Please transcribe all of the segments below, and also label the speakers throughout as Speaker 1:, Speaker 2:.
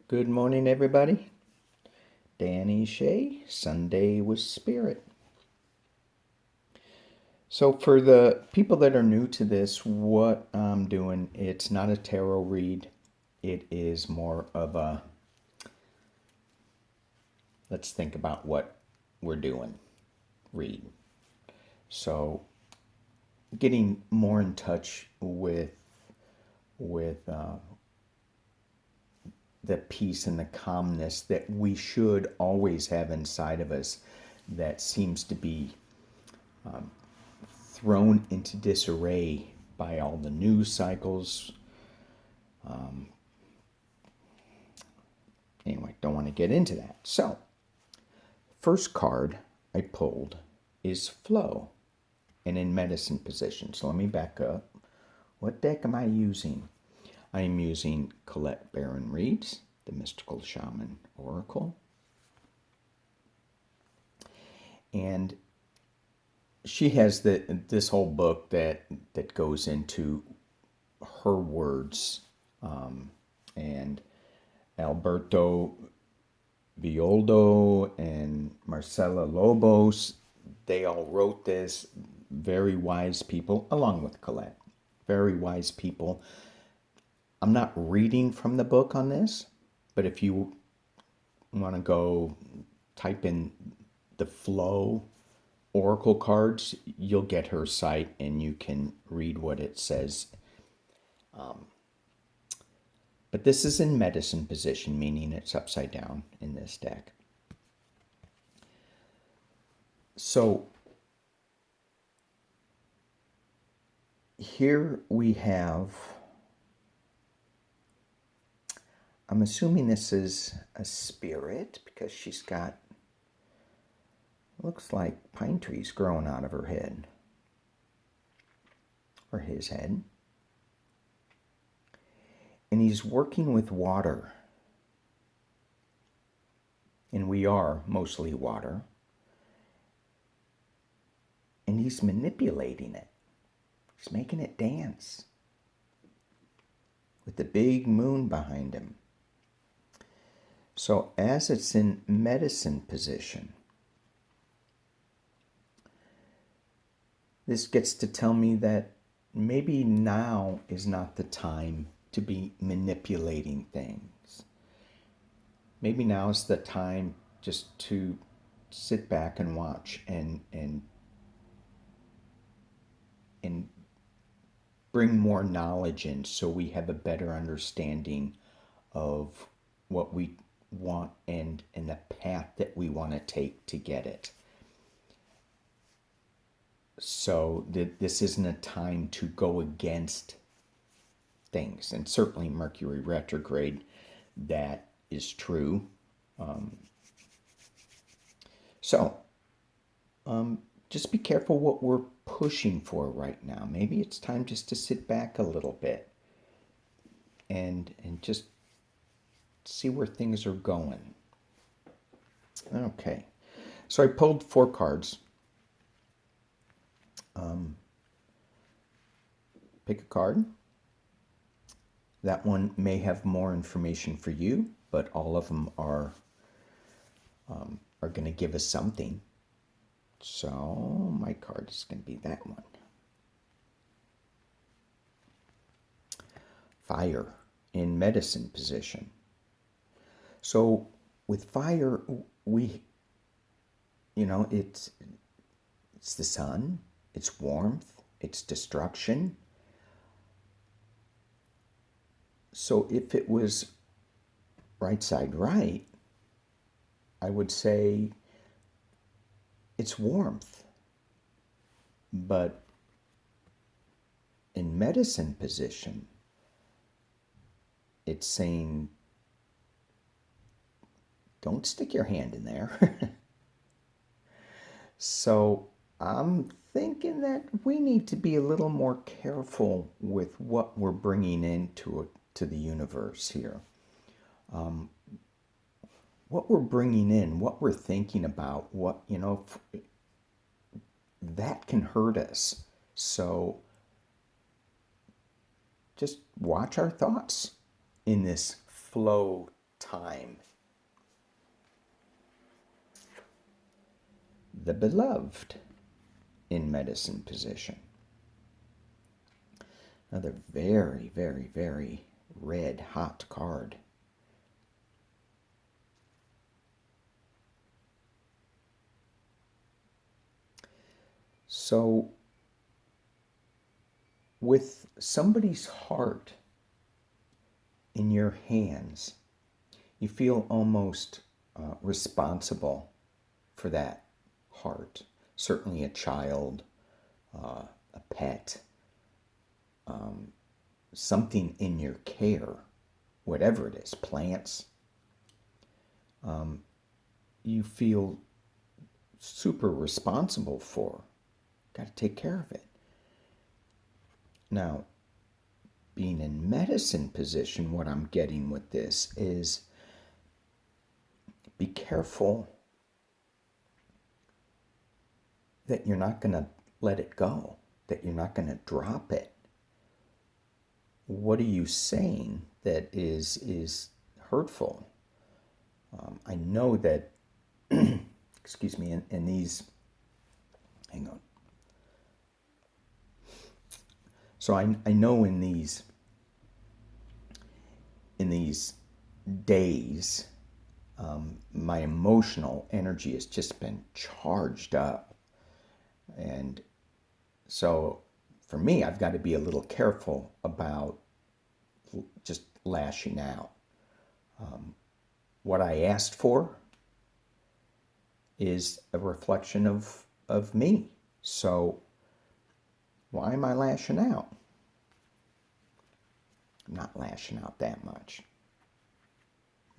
Speaker 1: Good morning, everybody. Danny Shea, Sunday with Spirit. So, for the people that are new to this, what I'm doing, it's not a tarot read. It is more of a let's think about what we're doing read. So, getting more in touch with the peace and the calmness that we should always have inside of us that seems to be thrown into disarray by all the news cycles. Anyway, don't want to get into that. So, first card I pulled is Flow and in medicine position. So let me back up. What deck am I using? I am using Colette Baron Reed's The Mystical Shaman Oracle. And she has this whole book that goes into her words, and Alberto Violdo and Marcela Lobos, they all wrote this. Very wise people, along with Colette. Very wise people. I'm not reading from the book on this, but if you want to go type in the Flow Oracle cards, you'll get her site and you can read what it says. But this is in medicine position, meaning it's upside down in this deck. So here we have, I'm assuming this is a spirit because she's got, looks like pine trees growing out of her head, or his head. And he's working with water. And we are mostly water. And he's manipulating it. He's making it dance. With the big moon behind him. So as it's in medicine position, this gets to tell me that maybe now is not the time to be manipulating things. Maybe now is the time just to sit back and watch and bring more knowledge in so we have a better understanding of what we want and the path that we want to take to get it. So this isn't a time to go against things. And certainly Mercury retrograde, that is true. So just be careful what we're pushing for right now. Maybe it's time just to sit back a little bit and just see where things are going. Okay. So I pulled 4 cards. Pick a card. That one may have more information for you, but all of them are going to give us something. So my card is going to be that one. Fire in medicine position. So with fire, it's the sun, it's warmth, it's destruction. So if it was right side right, I would say it's warmth. But in medicine position, it's saying, don't stick your hand in there. So I'm thinking that we need to be a little more careful with what we're bringing into to the universe here. What we're bringing in, what we're thinking about, that can hurt us. So just watch our thoughts in this flow time. The Beloved in Medicine position. Another very, very, very red hot card. So, with somebody's heart in your hands, you feel almost responsible for that heart. Certainly a child, a pet, something in your care, whatever it is, plants, you feel super responsible for. Got to take care of it. Now, being in medicine position, what I'm getting with this is be careful that you're not going to let it go, that you're not going to drop it. What are you saying that is hurtful? I know that, excuse me, in these, hang on. So I know in these days, my emotional energy has just been charged up. And so for me, I've got to be a little careful about just lashing out. What I asked for is a reflection of me. So why am I lashing out? I'm not lashing out that much,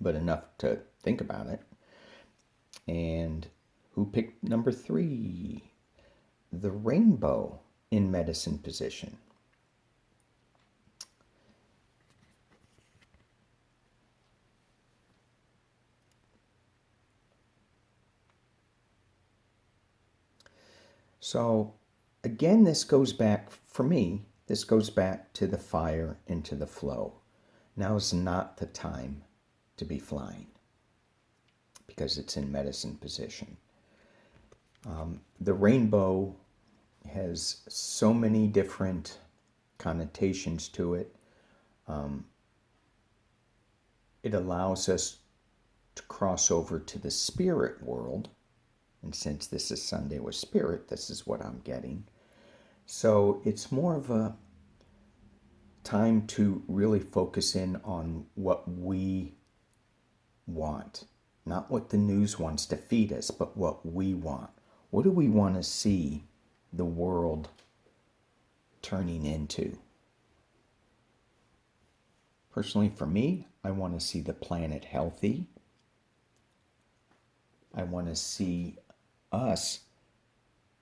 Speaker 1: but enough to think about it. And who picked number 3? The Rainbow in Medicine position. So again, this goes back, for me, this goes back to the fire and to the flow. Now is not the time to be flying because it's in medicine position. The rainbow has so many different connotations to it. It allows us to cross over to the spirit world. And since this is Sunday with Spirit, this is what I'm getting. So it's more of a time to really focus in on what we want. Not what the news wants to feed us, but what we want. What do we want to see the world turning into? Personally, for me, I want to see the planet healthy. I want to see us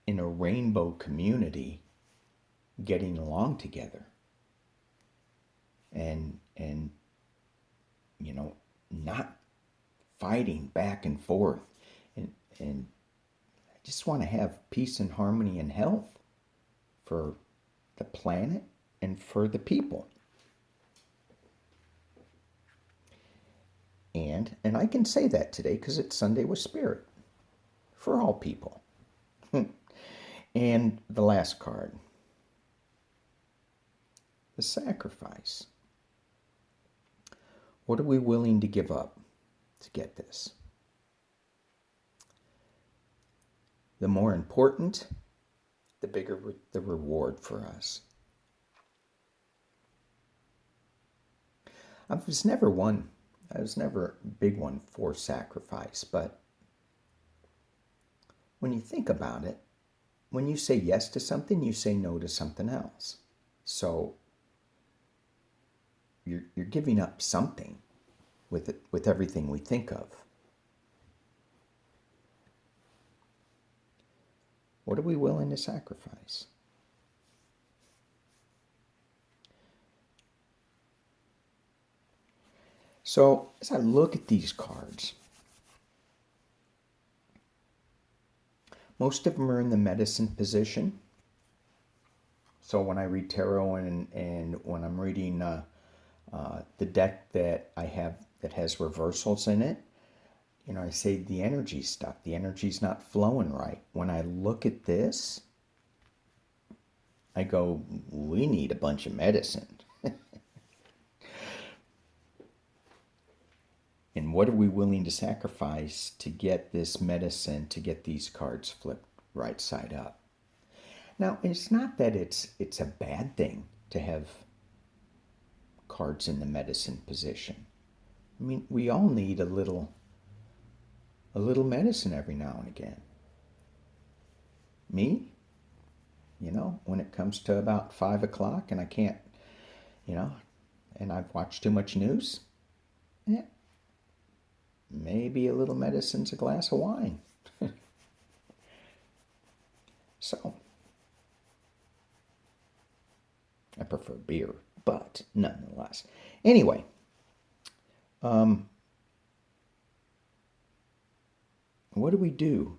Speaker 1: in a rainbow community getting along together and you know, not fighting back and forth, and I just want to have peace and harmony and health for the planet and for the people. And I can say that today because it's Sunday with Spirit for all people. And the last card, the sacrifice. What are we willing to give up to get this? The more important, the bigger the reward for us. I was never a big one for sacrifice, but when you think about it, when you say yes to something, you say no to something else. So you're giving up something with everything we think of. What are we willing to sacrifice? So as I look at these cards, most of them are in the medicine position. So when I read tarot and when I'm reading the deck that I have that has reversals in it, you know, I say the energy's stuck. The energy's not flowing right. When I look at this, I go, we need a bunch of medicine. And what are we willing to sacrifice to get this medicine, to get these cards flipped right side up? Now, it's not that it's a bad thing to have cards in the medicine position. I mean, we all need a little medicine every now and again. Me, you know, when it comes to about 5 o'clock and I can't, you know, and I've watched too much news, maybe a little medicine's a glass of wine. So, I prefer beer, but nonetheless. Anyway, what do we do?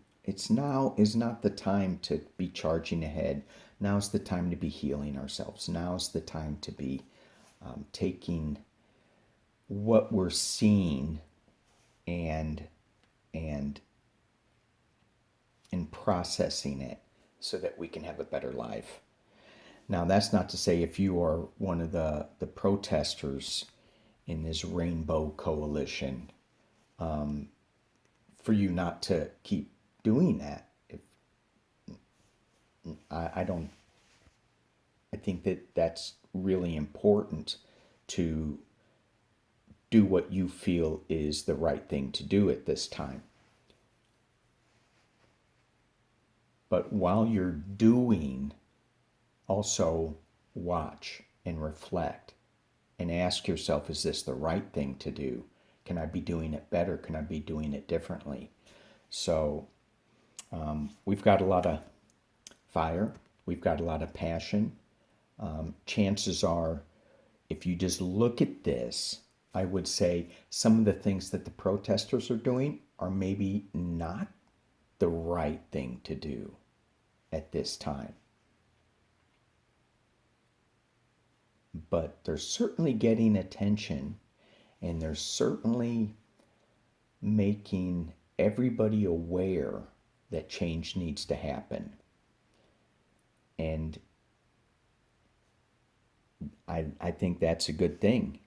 Speaker 1: Now is not the time to be charging ahead. Now's the time to be healing ourselves. Now's the time to be taking what we're seeing and processing it so that we can have a better life. Now, that's not to say if you are one of the protesters in this rainbow coalition, for you not to keep doing that. I think that that's really important to do what you feel is the right thing to do at this time. But while you're doing, also watch and reflect and ask yourself, is this the right thing to do? Can I be doing it better? Can I be doing it differently? So we've got a lot of fire. We've got a lot of passion. Chances are, if you just look at this, I would say some of the things that the protesters are doing are maybe not the right thing to do at this time. But they're certainly getting attention, and they're certainly making everybody aware that change needs to happen. And I think that's a good thing.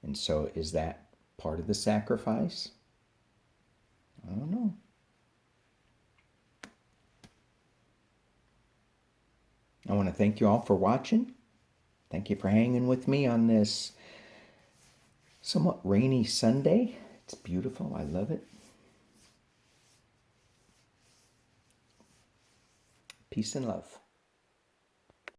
Speaker 1: And so is that part of the sacrifice? I don't know. I want to thank you all for watching. Thank you for hanging with me on this somewhat rainy Sunday. It's beautiful. I love it. Peace and love.